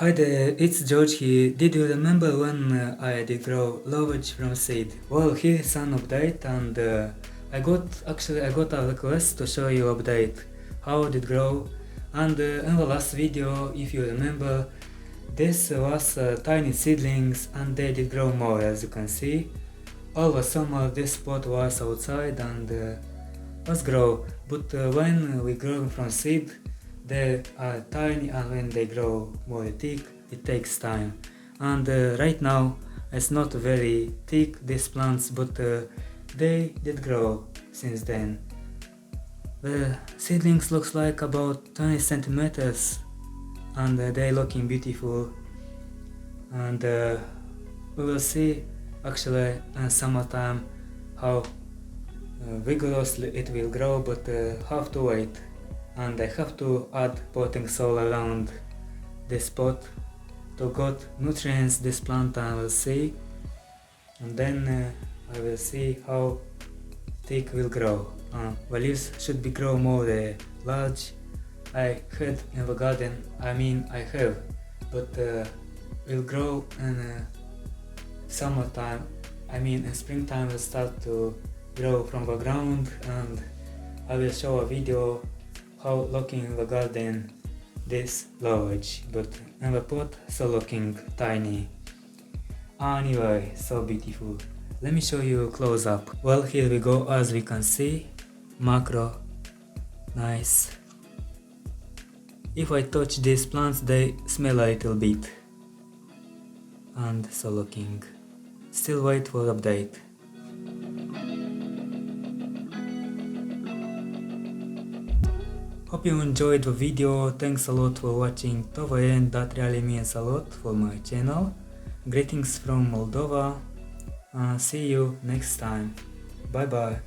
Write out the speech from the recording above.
Hi there, it's George here. Did you remember when I did grow Lovage from seed? Well, here is an update, and I got a request to show you update how it did grow. And in the last video, if you remember, this was tiny seedlings and they did grow more, as you can see. All the summer this spot was outside and was grow, but when we grow from seed, they are tiny, and when they grow more thick, it takes time. And right now, it's not very thick, these plants, but they did grow since then. The seedlings looks like about 20 centimeters, and they looking beautiful. And we will see actually in summertime how vigorously it will grow, but have to wait. And I have to add potting soil around this pot to get nutrients this plant I will see, and then I will see how thick will grow. The leaves should be grow more large. I had in the garden, I have, but will grow in summertime. In springtime will start to grow from the ground, and I will show a video how looking in the garden this lovage, but in the pot so looking tiny. Anyway, so beautiful. Let me show you close up. Well, here we go, as we can see, macro, nice. If I touch these plants, they smell a little bit, and so looking. Still wait for update. Hope you enjoyed the video, thanks a lot for watching to the end, that really means a lot for my channel. Greetings from Moldova, see you next time, bye bye.